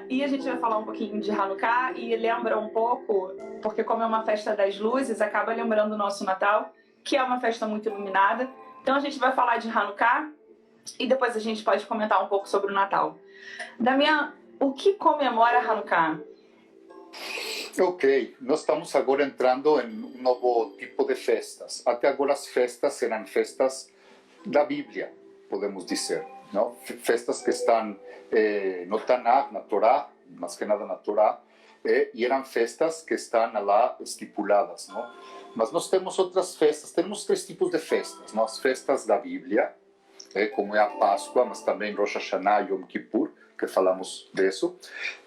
E a gente vai falar um pouquinho de Hanukkah e lembra um pouco, porque como é uma festa das luzes, acaba lembrando o nosso Natal, que é uma festa muito iluminada. Então a gente vai falar de Hanukkah e depois a gente pode comentar um pouco sobre o Natal. Damian, o que comemora Hanukkah? Ok, nós estamos agora entrando em um novo tipo de festas. Até agora as festas eram festas da Bíblia, podemos dizer, não? Festas que estão no Tanakh, na Torá, mais que nada na Torá, e eram festas que estão lá estipuladas, não? Mas nós temos outras festas, temos três tipos de festas, não? As festas da Bíblia, como é a Páscoa, mas também Rosh Hashanah e Yom Kippur, que falamos disso,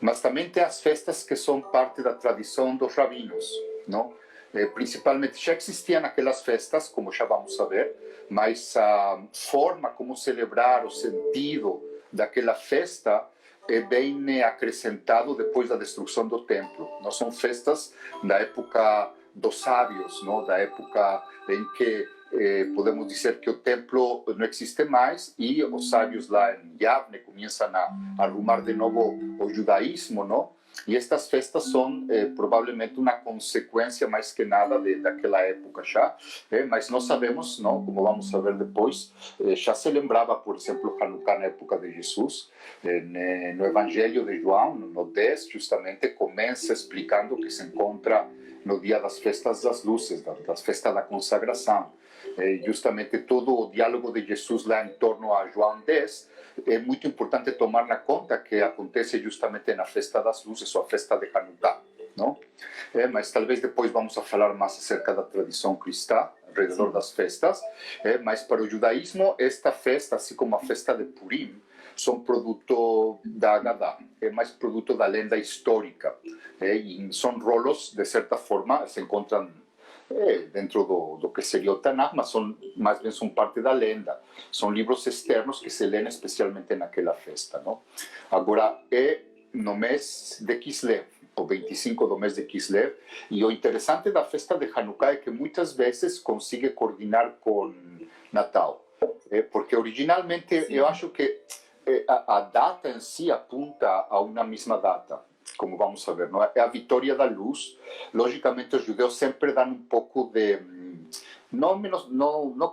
mas também tem as festas que são parte da tradição dos rabinos, não? Principalmente já existiam aquelas festas, como já vamos saber, mas a forma como celebrar, o sentido daquela festa é bem acrescentado depois da destruição do templo. Não são festas da época dos sábios, não? Da época em que podemos dizer que o templo não existe mais e os sábios lá em Yavne começam a arrumar de novo o judaísmo, não? E estas festas são provavelmente uma consequência mais que nada daquela época já, mas nós sabemos, não? Como vamos saber depois, já se lembrava, por exemplo, Hanukkah na época de Jesus, no Evangelho de João, no 10, justamente começa explicando que se encontra no dia das festas das luzes, das festas da consagração. Justamente todo o diálogo de Jesus lá em torno a João 10 é muito importante tomar na conta que acontece justamente na festa das luzes, ou a festa de Hanukkah, não? Mas talvez depois vamos a falar mais acerca da tradição cristã ao redor das festas, mas para o judaísmo esta festa, assim como a festa de Purim, são produto da Haggadah, é mais produto da lenda histórica, e são rolos, de certa forma, se encontram dentro do que seria o Tanakh, mas mais bem são parte da lenda. São livros externos que se leem especialmente naquela festa, não? Agora, é no mês de Kislev, o 25 do mês de Kislev, e o interessante da festa de Hanukkah é que muitas vezes consegue coordenar com Natal, porque originalmente eu acho que a data em si apunta a uma mesma data, como vamos saber, não é? É a vitória da luz. Logicamente, os judeus sempre dão um pouco de... Não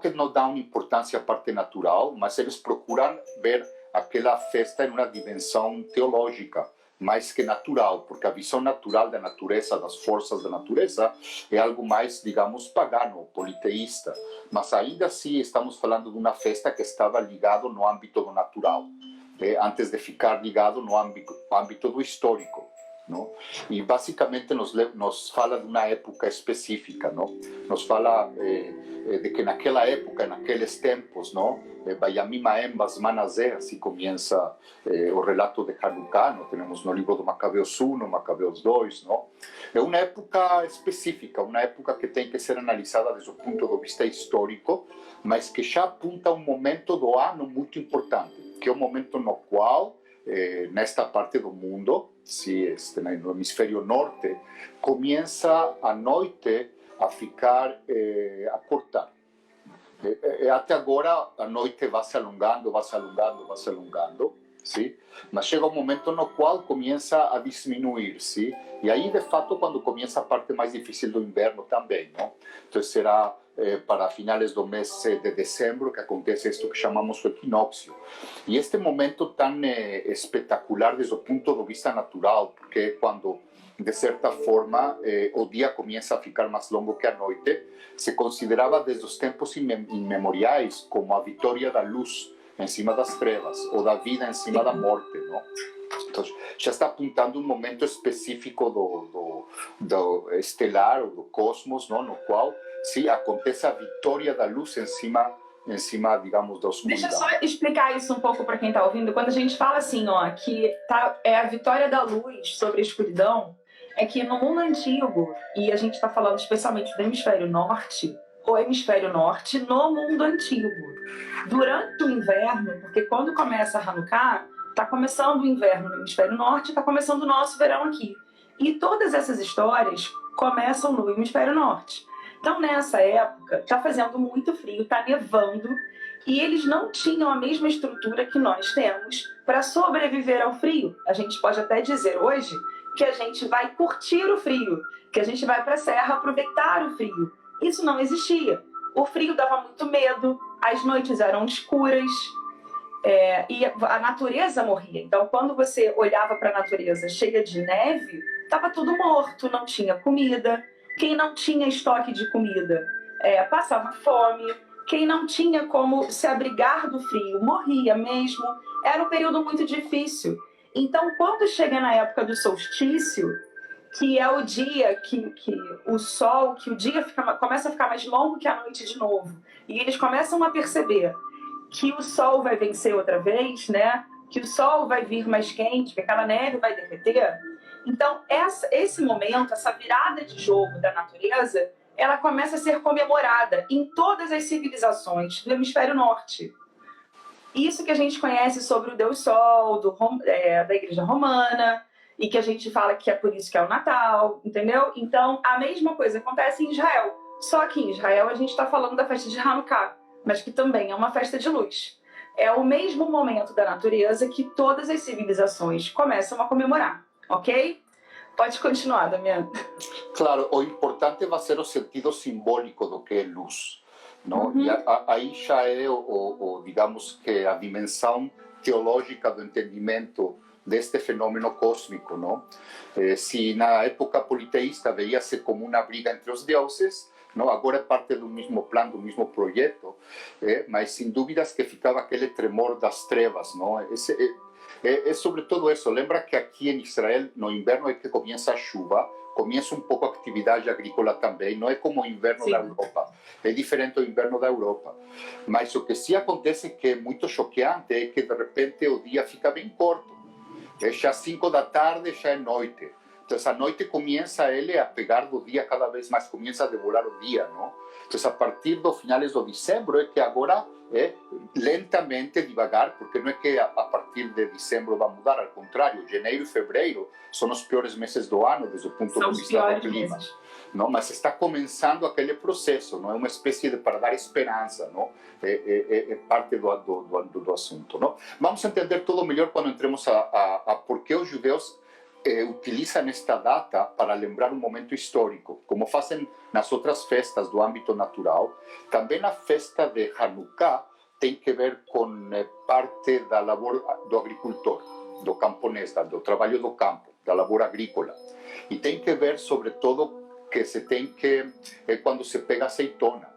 que não dão importância à parte natural, mas eles procuram ver aquela festa em uma dimensão teológica, mais que natural, porque a visão natural da natureza, das forças da natureza, é algo mais, digamos, pagano, politeísta. Mas ainda assim estamos falando de uma festa que estava ligada no âmbito do natural, antes de ficar ligado no âmbito do histórico, não? E basicamente nos fala de uma época específica, não? Nos fala de que naquela época, naqueles tempos, não? Vayamim Haem Bazman Hazeh, assim começa o relato de Hanukkah, não? Temos no livro do Macabeus 1, Macabeus 2, não? É uma época específica, uma época que tem que ser analisada desde o ponto de vista histórico, mas que já apunta a um momento do ano muito importante, que é o momento no qual, nesta parte do mundo, no hemisfério norte, começa a noite a ficar, a cortar. Até agora a noite vai se alongando, sim? Mas chega um momento no qual começa a diminuir, sim? E aí, de fato, quando começa a parte mais difícil do inverno também, não? Então será para finais do mês de dezembro que acontece isto que chamamos o equinócio. E este momento tão espetacular desde o ponto de vista natural, porque é quando, de certa forma, o dia começa a ficar mais longo que a noite, se considerava desde os tempos imemoriais como a vitória da luz em cima das trevas, ou da vida em cima da morte, não? Então, já está apontando um momento específico do estelar, ou do cosmos, não? No qual, sim, acontece a vitória da luz em cima, digamos, da oscuridade. Deixa eu só explicar isso um pouco para quem está ouvindo. Quando a gente fala assim, ó, que é a vitória da luz sobre a escuridão, é que no mundo antigo, e a gente está falando especialmente do hemisfério norte, o hemisfério norte no mundo antigo. Durante o inverno, porque quando começa a Hanukkah, está começando o inverno no hemisfério norte, está começando o nosso verão aqui. E todas essas histórias começam no hemisfério norte. Então, nessa época, está fazendo muito frio, está nevando, E eles não tinham a mesma estrutura que nós temos para sobreviver ao frio. A gente pode até dizer hoje que a gente vai curtir o frio, que a gente vai para a serra aproveitar o frio. Isso não existia. O frio dava muito medo, as noites eram escuras, e a natureza morria. Então, quando você olhava para a natureza cheia de neve, estava tudo morto, não tinha comida. Quem não tinha estoque de comida passava fome. Quem não tinha como se abrigar do frio morria mesmo. Era um período muito difícil. Então, quando chega na época do solstício, que é o dia que o sol, que o dia começa a ficar mais longo que a noite de novo, e eles começam a perceber que o sol vai vencer outra vez, né? Que o sol vai vir mais quente, que aquela neve vai derreter. Então, esse momento, essa virada de jogo da natureza, ela começa a ser comemorada em todas as civilizações do hemisfério norte. Isso que a gente conhece sobre o Deus Sol, da Igreja Romana, e que a gente fala que é por isso que é o Natal, entendeu? Então, a mesma coisa acontece em Israel. Só que em Israel a gente está falando da festa de Hanukkah, mas que também é uma festa de luz. É o mesmo momento da natureza que todas as civilizações começam a comemorar, ok? Pode continuar, Damiano. Claro, o importante vai ser o sentido simbólico do que é luz, não? E aí já é, digamos que a dimensão teológica do entendimento deste fenômeno cósmico, não? Se na época politeísta veia-se como uma briga entre os deuses, não? Agora é parte do mesmo plano, do mesmo projeto, mas sem dúvidas que ficava aquele tremor das trevas, não? É sobretudo isso. Lembra que aqui em Israel, no inverno é que começa a chuva, começa um pouco a atividade agrícola também, não é como o inverno da Europa, é diferente do inverno da Europa. Mas o que sim acontece que é muito choqueante é que de repente o dia fica bem curto, já 5 da tarde, já é noite. Então a noite começa ele a pegar do dia cada vez mais, começa a devorar o dia, não? Então a partir dos finais de dezembro é que agora lentamente, devagar, porque não é que a partir de dezembro vai mudar, ao contrário, janeiro e fevereiro são os piores meses do ano desde o ponto de vista do clima. Não? Mas está começando aquele processo, não é uma espécie de para dar esperança, não? É parte do assunto. Não? Vamos entender tudo melhor quando entremos a por que os judeus utilizam esta data para lembrar um momento histórico, como fazem nas outras festas do âmbito natural. Também a festa de Hanukkah tem que ver com parte da labor do agricultor, do camponês, do trabalho do campo, da labor agrícola. E tem que ver, sobretudo, que se tem que quando se pega azeitona.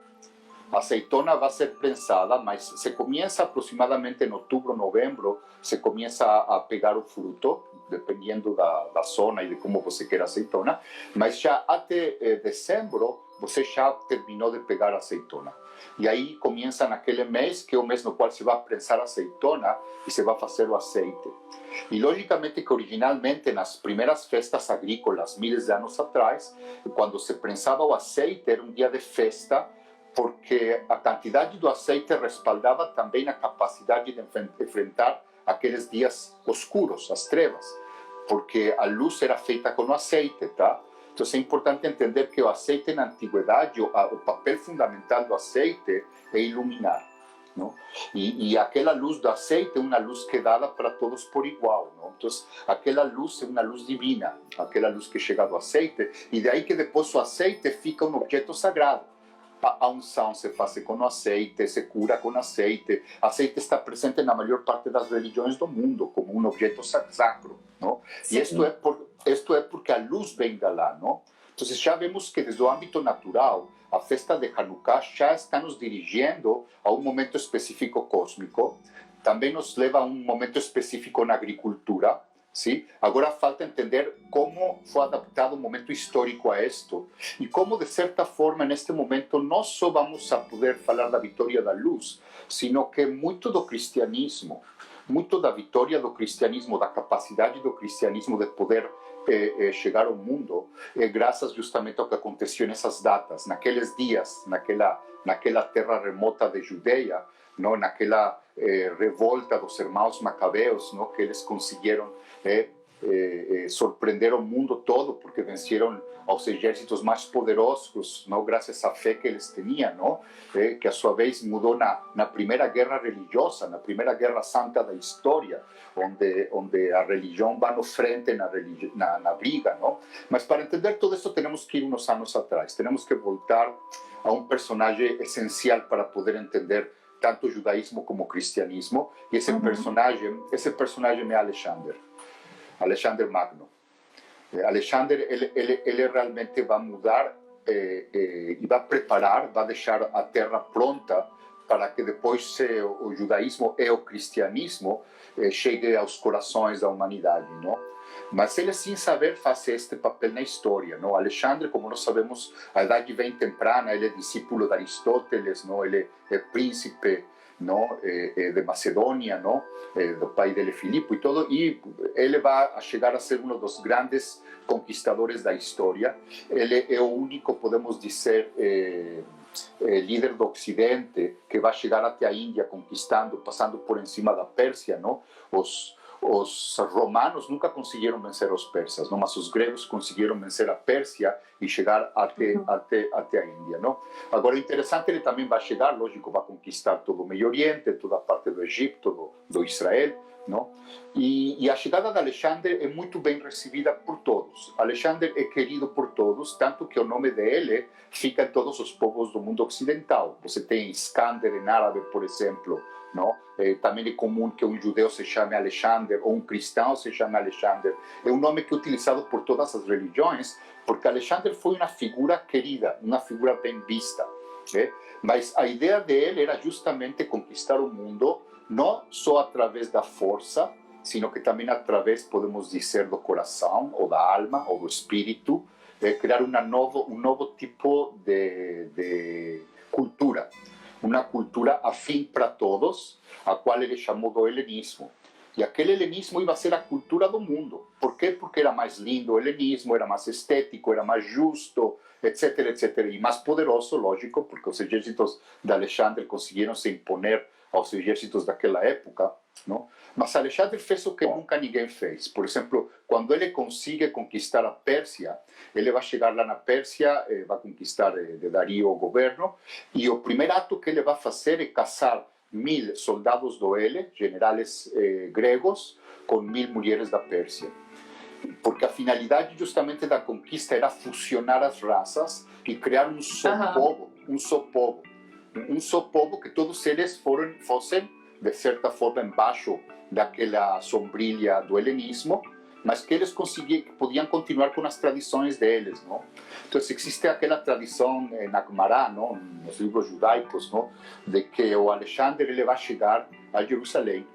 A azeitona vai ser prensada, mas se começa aproximadamente em outubro, novembro, se começa a pegar o fruto, dependendo da zona e de como você quer a azeitona, mas já até dezembro você já terminou de pegar a azeitona. E aí começa naquele mês, que é o mês no qual se vai prensar a azeitona e se vai fazer o azeite. E logicamente que originalmente nas primeiras festas agrícolas, miles de anos atrás, quando se prensava o azeite era um dia de festa, porque a quantidade do azeite respaldava também a capacidade de enfrentar aqueles dias oscuros, as trevas, porque a luz era feita com o azeite, tá? Então é importante entender que o azeite na antiguidade, o papel fundamental do azeite é iluminar, não? E aquela luz do azeite é uma luz que é dada para todos por igual, não? Então aquela luz é uma luz divina, aquela luz que chega do azeite, e daí que depois o azeite fica um objeto sagrado. A unção se faz com azeite, se cura com azeite. Azeite está presente na maior parte das religiões do mundo como um objeto sacro, não? E isto é porque a luz vem de lá, não? Então já vemos que desde o âmbito natural a festa de Hanukkah já está nos dirigindo a um momento específico cósmico. Também nos leva a um momento específico na agricultura. Sim? Agora falta entender como foi adaptado o momento histórico a isto e como, de certa forma, neste momento, não só vamos a poder falar da vitória da luz, sino que muito do cristianismo, muito da vitória do cristianismo, da capacidade do cristianismo de poder chegar ao mundo, graças justamente ao que aconteceu nessas datas, naqueles dias, naquela terra remota de Judeia, não? Naquela revolta dos irmãos macabeus, não? Que eles conseguiram surpreenderam o mundo todo porque venceram aos exércitos mais poderosos, não, graças à fé que eles tinham, não, que a sua vez mudou na primeira guerra religiosa, na primeira guerra santa da história, onde a religião vai no frente na briga, não? Mas para entender tudo isso temos que ir uns anos atrás, temos que voltar a um personagem essencial para poder entender tanto o judaísmo como o cristianismo, e esse personagem é Alexandre Magno. Alexandre, ele realmente vai mudar e vai preparar, vai deixar a terra pronta para que depois o judaísmo e o cristianismo chegue aos corações da humanidade, não? Mas ele, sem saber, faz este papel na história, não? Alexandre, como nós sabemos, a idade bem temprana, ele é discípulo de Aristóteles, não? Ele é príncipe, não, de Macedônia, não, do pai dele Filipe e todo, e ele vai chegar a ser um dos grandes conquistadores da história. Ele é o único, podemos dizer, líder do Ocidente que vai chegar até a Índia conquistando, passando por encima da Pérsia, não? Os romanos nunca conseguiram vencer os persas, não? Mas os gregos conseguiram vencer a Pérsia e chegar até a Índia, não? Agora, interessante, ele também vai chegar, lógico, vai conquistar todo o Meio Oriente, toda a parte do Egito, do Israel, não? E a chegada de Alexandre é muito bem recebida por todos. Alexandre é querido por todos, tanto que o nome dele fica em todos os povos do mundo ocidental. Você tem Iskander em árabe, por exemplo, não? Também é comum que um judeu se chame Alexandre ou um cristão se chame Alexandre. É um nome que é utilizado por todas as religiões, porque Alexandre foi uma figura querida, uma figura bem vista. Mas a ideia dele era justamente conquistar o mundo, não só através da força, sino que também através, podemos dizer, do coração, ou da alma, ou do espírito, criar um novo tipo de cultura. Uma cultura afim para todos, a qual ele chamou do helenismo. E aquele helenismo ia ser a cultura do mundo. Por quê? Porque era mais lindo o helenismo, era mais estético, era mais justo, etc, etc. E mais poderoso, lógico, porque os exércitos de Alexandre conseguiram se imponer aos exércitos daquela época, não? Mas Alexandre fez o que nunca ninguém fez. Por exemplo, quando ele consegue conquistar a Pérsia, ele vai chegar lá na Pérsia, vai conquistar de Dario o governo, e o primeiro ato que ele vai fazer é casar 1000 soldados do ele, generais gregos, com 1000 mulheres da Pérsia. Porque a finalidade justamente da conquista era fusionar as raças e criar um só povo, um só povo que todos eles fossem, de certa forma, embaixo daquela sombrilha do helenismo, mas que eles podiam continuar com as tradições deles, não? Então existe aquela tradição na Gemara, não, nos livros judaicos, não, de que o Alexandre ele vai chegar a Jerusalém,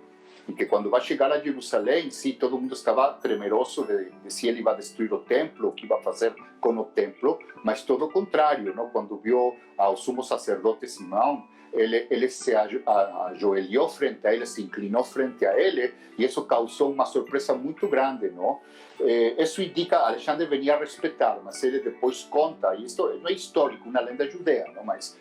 e que quando vai chegar a Jerusalém, sim, todo mundo estava temeroso de se ele vai destruir o templo, o que vai fazer com o templo, mas todo o contrário, não? Quando viu ao sumo sacerdote Simão, ele se ajoelhou frente a ele, se inclinou frente a ele, e isso causou uma surpresa muito grande, não? Isso indica que Alexandre venia a respeitar, mas ele depois conta, e isso não é histórico, uma lenda judeia, não? Mas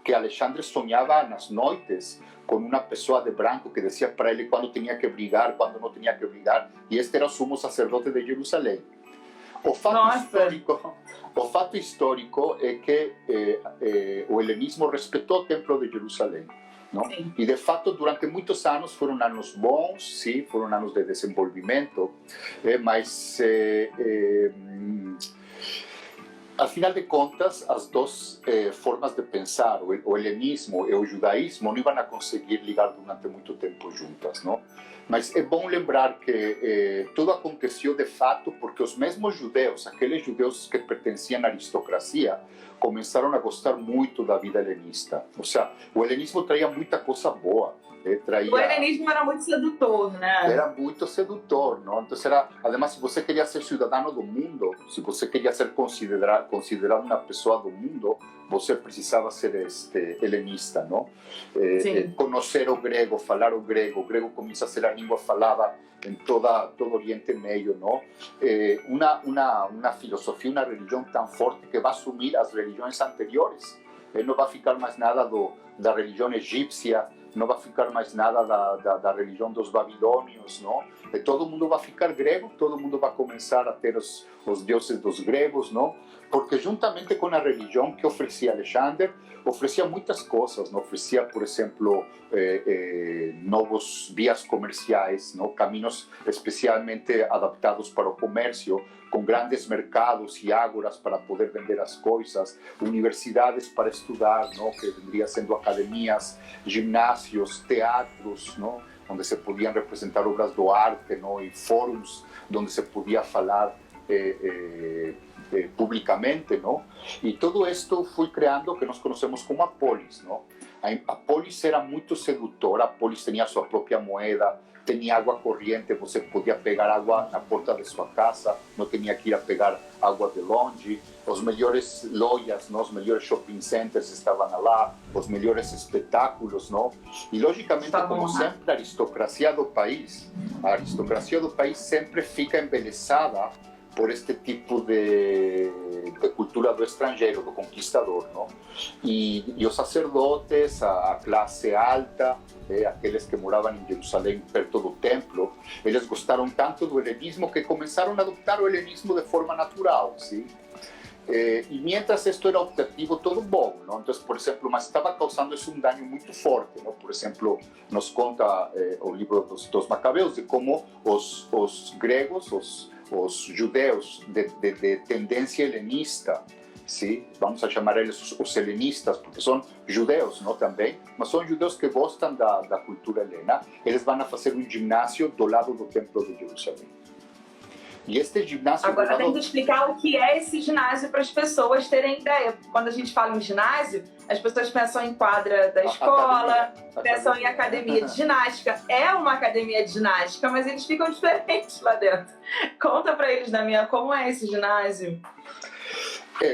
que Alexandre sonhava nas noites com uma pessoa de branco que dizia para ele quando tinha que brigar, quando não tinha que brigar, e este era o sumo sacerdote de Jerusalém. O fato histórico é que o helenismo respeitou o templo de Jerusalém, não? E de fato durante muitos anos foram anos bons, sim, foram anos de desenvolvimento, mas afinal de contas, as duas formas de pensar, o helenismo e o judaísmo, não iam conseguir ligar durante muito tempo juntas, não? Mas é bom lembrar que tudo aconteceu de fato porque os mesmos judeus, aqueles judeus que pertenciam à aristocracia, começaram a gostar muito da vida helenista. Ou seja, o helenismo traía muita coisa boa. O helenismo era muito sedutor, né? Era muito sedutor, não? Então además, se você queria ser cidadão do mundo, se você queria ser considerado uma pessoa do mundo, você precisava ser helenista, não? Conhecer o grego, falar o grego começa a ser a língua falada em todo o Oriente Médio, não? Uma filosofia, uma religião tão forte que vai assumir as religiões anteriores. Não vai ficar mais nada da religião egípcia, não vai ficar mais nada da religião dos babilônios, não? E todo mundo vai ficar grego, todo mundo vai começar a ter os deuses dos gregos, não? Porque juntamente com a religião que oferecia Alexandre, oferecia muitas coisas, não? Oferecia, por exemplo, novos vias comerciais, não? Caminhos especialmente adaptados para o comércio, com grandes mercados e ágoras para poder vender as coisas, universidades para estudar, não? Que vendria sendo academias, ginásios, teatros, não? Onde se podiam representar obras do arte, não? E fóruns onde se podia falar publicamente, não? E todo isto foi criando o que nós conhecemos como a polis, não? A polis era muito sedutora, a polis tinha sua própria moeda, tinha água corrente, você podia pegar água na porta de sua casa, não tinha que ir a pegar água de longe, os melhores lojas, não? Os melhores shopping centers estavam lá, os melhores espetáculos, não? E logicamente, como sempre, a aristocracia do país sempre fica embelezada por este tipo de cultura do estrangeiro, do conquistador, não? E os sacerdotes, a classe alta, aqueles que moravam em Jerusalém perto do templo, eles gostaram tanto do helenismo que começaram a adoptar o helenismo de forma natural, sim? E mientras esto era optativo, todo bom, não? Então, por exemplo, mas estava causando isso um dano muito forte, não? Por exemplo, nos conta o livro dos Macabeus de como os gregos, os judeus de tendência helenista, sim? Vamos a chamar eles os helenistas, porque são judeus, não, também, mas são judeus que gostam da cultura helena, eles vão a fazer um ginásio do lado do templo de Jerusalém. E este ginásio... Agora tem que explicar o que é esse ginásio para as pessoas terem ideia. Quando a gente fala em ginásio, as pessoas pensam em quadra da escola, pensam em academia de ginástica. É uma academia de ginástica, mas eles ficam diferentes lá dentro. Conta para eles, Damião, como é esse ginásio?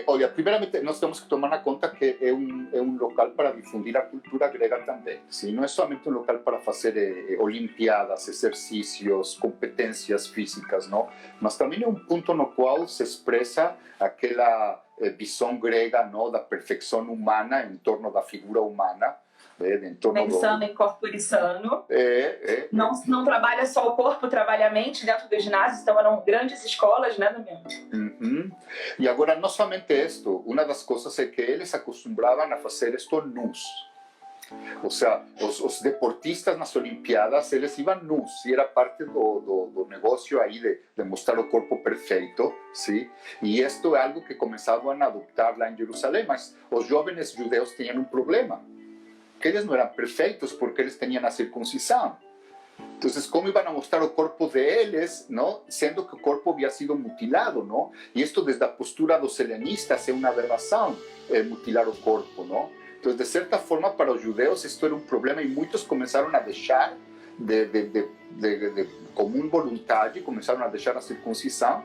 Olha, primeiramente nós temos que tomar na conta que é um local para difundir a cultura grega também. Sim? Não é somente um local para fazer olimpiadas, exercícios, competências físicas, não? Mas também é um ponto no qual se expressa aquela visão grega, não? Da perfeição humana em torno da figura humana. Pensando em corporissano. Não trabalha só o corpo, trabalha a mente dentro do ginásio, então eram grandes escolas, né, Damião? Uhum. E agora, não somente isto, uma das coisas é que eles acostumavam a fazer isto nus. Ou seja, os deportistas nas Olimpiadas, eles iam nus, e era parte do negócio aí de mostrar o corpo perfeito, sim? E isto é algo que começavam a adoptar lá em Jerusalém, mas os jovens judeus tinham um problema, que eles não eram perfeitos porque eles tinham a circuncisão. Então, como iam a mostrar o corpo deles, não? Sendo que o corpo havia sido mutilado, não? E isto, desde a postura dos helenistas, é uma aberração, mutilar o corpo, não? Então, de certa forma, para os judeus, isto era um problema e muitos começaram a deixar, de comum vontade, começaram a deixar a circuncisão,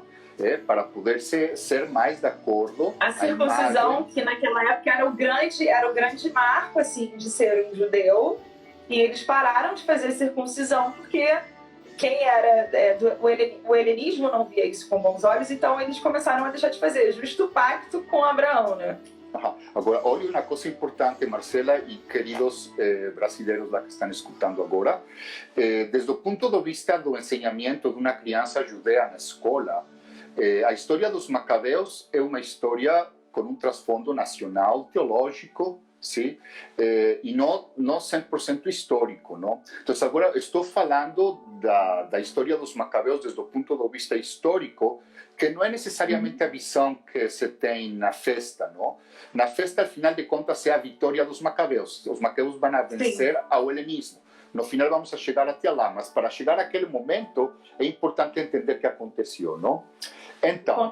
para poder ser mais de acordo. A circuncisão, que naquela época era o grande marco assim, de ser um judeu, e eles pararam de fazer circuncisão porque quem era o helenismo não via isso com bons olhos, então eles começaram a deixar de fazer, justo o pacto com Abraão, né? Agora, olha uma coisa importante, Marcela e queridos brasileiros lá que estão escutando agora, desde o ponto de vista do ensinamento de uma criança judia na escola, a história dos Macabeus é uma história com um trasfondo nacional, teológico, sim? E não 100% histórico, não? Então, agora estou falando da história dos Macabeus desde o ponto de vista histórico, que não é necessariamente a visão que se tem na festa, não? Na festa, al final de contas, é a vitória dos Macabeus. Os Macabeus vão a vencer ao helenismo. No final vamos a chegar até lá, mas para chegar àquele momento é importante entender o que aconteceu, não? Então,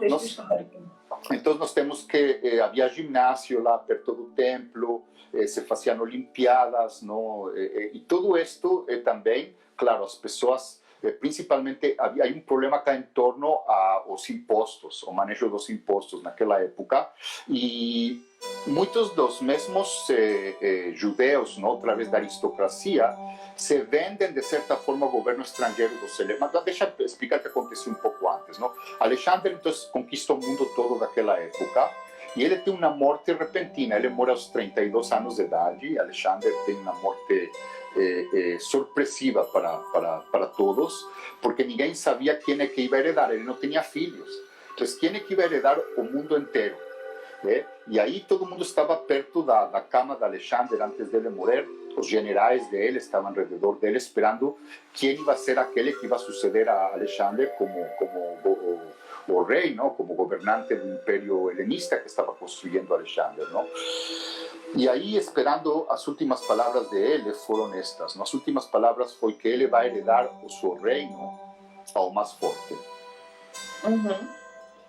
nós temos que havia ginásio lá perto do templo, se faziam olimpiadas, não? E tudo isto também, claro, as pessoas, principalmente, havia um problema cá em torno aos impostos, o manejo dos impostos naquela época, e muitos dos mesmos judeus, não, através da aristocracia, se vendem de certa forma ao governo estrangeiro dos helenos. Mas deixa eu explicar o que aconteceu um pouco antes, não? Alexandre então conquista o mundo todo daquela época E ele tem uma morte repentina, ele morre aos 32 anos de idade, e Alexandre tem uma morte surpresiva para todos, porque ninguém sabia quem é que ia heredar, ele não tinha filhos. Então, quem é que ia heredar o mundo inteiro? E aí todo mundo estava perto da cama de Alexandre antes dele morrer. Os generais dele estavam ao redor dele esperando quem ia ser aquele que ia suceder a Alexandre como o rei, não? Como governante do Império Helenista que estava construindo Alexandre, não? E aí, esperando, as últimas palavras de ele foram estas. As últimas palavras foi que ele vai heredar o seu reino ao mais forte.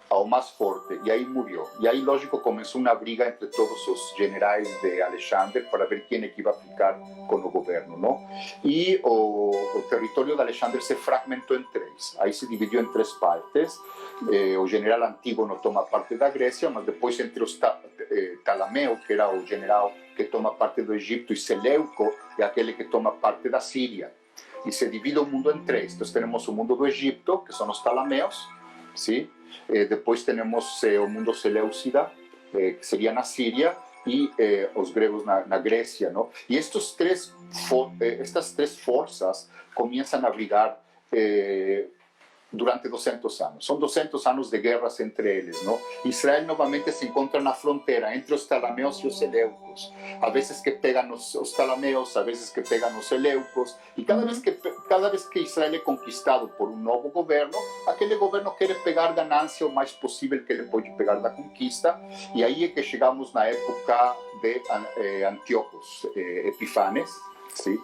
Ao mais forte, e aí morreu. E aí, lógico, começou uma briga entre todos os generais de Alexandre para ver quem é que ia ficar com o governo, não? E o território de Alexandre se fragmentou em três. Aí se dividiu em três partes. O general Antígono toma parte da Grécia, mas depois entre os Talameu, que era o general que toma parte do Egito, e Seleuco, é aquele que toma parte da Síria. E se divide o mundo em três. Então, temos o mundo do Egito, que são os Talameus, sim? Depois temos o mundo Seleucida, que seria na Síria, e os gregos na Grécia, não? E estas três forças começam a brigar durante 200 anos. São 200 anos de guerras entre eles, não? Israel novamente se encontra na fronteira entre os Talameus e os Seleucos. A vezes que pegam os Talameus, a vezes que pegam os Seleucos. E cada vez que Israel é conquistado por um novo governo, aquele governo quer pegar ganância o mais possível que ele pode pegar da conquista. E aí é que chegamos na época de Antíocos Epifanes, sim?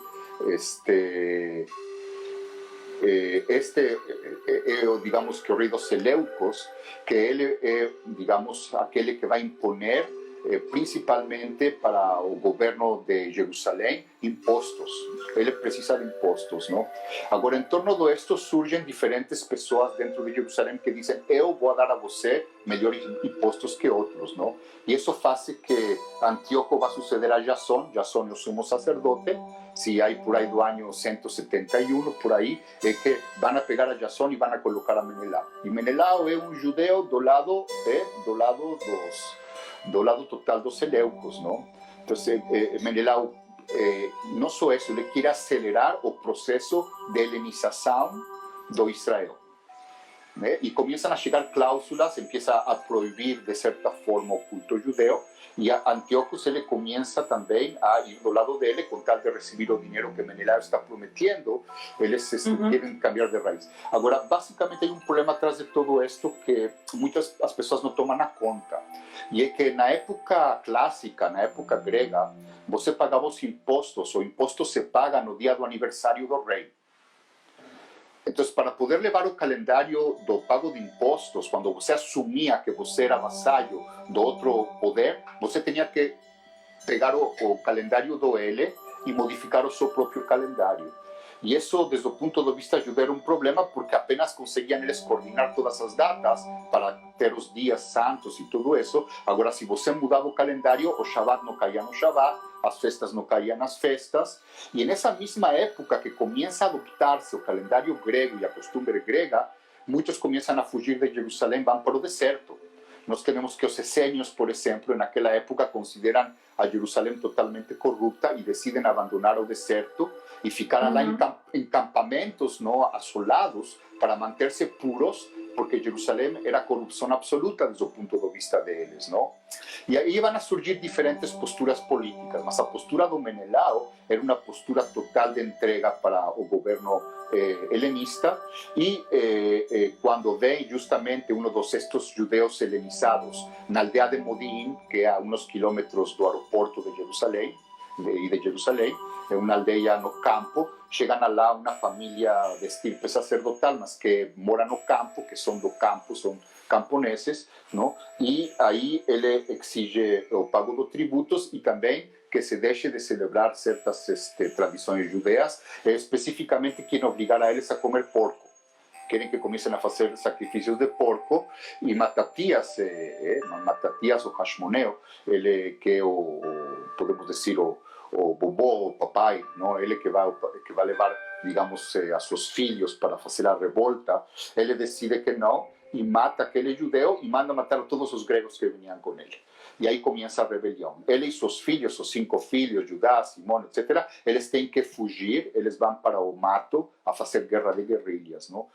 Digamos que o rei dos Seleucos, que ele é, digamos, aquele que vai imponer principalmente para o governo de Jerusalém impostos. Ele precisa de impostos, não? Agora, em torno disto surgem diferentes pessoas dentro de Jerusalém que dizem: eu vou dar a você melhores impostos que outros, não? E isso faz que Antíoco vai suceder a Jasón. Jasón é o sumo sacerdote. Se aí por aí do ano 171, por aí, é que vão pegar a Jasón e vão colocar a Menelau. E Menelau é um judeu do lado total dos Seleucos, não? Então, Menelau, não só isso, ele quer acelerar o processo de helenização do Israel. Né? E começam a chegar cláusulas, empieza a proibir de certa forma o culto judeu, e Antíocos ele começa também a ir do lado dele, com tal de receber o dinheiro que Menelau está prometendo, eles querem cambiar de raiz. Agora, basicamente, tem um problema atrás de todo isto que muitas as pessoas não tomam na conta, e é que na época clássica, na época grega, você pagava os impostos, o imposto se paga no dia do aniversário do rei. Então, para poder levar o calendário do pago de impostos, quando você assumia que você era vassalho do outro poder, você tinha que pegar o calendário do ele e modificar o seu próprio calendário. E isso, desde o ponto de vista judeu, era um problema, porque apenas conseguiam eles coordenar todas as datas para ter os dias santos e tudo isso. Agora, se você mudava o calendário, o Shabbat não caía no Shabbat, as festas não caíam nas festas. E nessa mesma época que começa a adoptar-se o calendário grego e a costumbre grega, muitos começam a fugir de Jerusalém, vão para o deserto. Nós temos que os essênios, por exemplo, naquela época consideram a Jerusalém totalmente corrupta e decidem abandonar o deserto e ficar lá em campamentos, não, assolados, para manter-se puros, porque Jerusalém era corrupção absoluta desde o ponto de vista deles, não? E aí vão a surgir diferentes posturas políticas, mas a postura do Menelau era uma postura total de entrega para o governo helenista, e quando vem justamente estes judeus helenizados na aldeia de Modin, que é a uns quilômetros do aeroporto de Jerusalém, é uma aldeia no campo, chegam lá uma família de estirpe sacerdotal, mas que mora no campo, que são do campo, são camponeses, não? E aí ele exige o pago de tributos e também que se deixe de celebrar certas tradições judeas, especificamente querem obrigar a eles a comer porco. Querem que comecem a fazer sacrifícios de porco, e Matatias ou Hashmoneu, ele que é podemos dizer, o vovô, o papai, não? Ele que vai levar, digamos, a seus filhos para fazer a revolta, ele decide que não, y mata a aquel judeo y manda a matar a todos los griegos que venían con él. E aí começa a rebelião. Ele e seus filhos, seus 5 filhos, Judá, Simão, etc., eles têm que fugir, eles vão para o mato a fazer guerra de guerrilhas, não?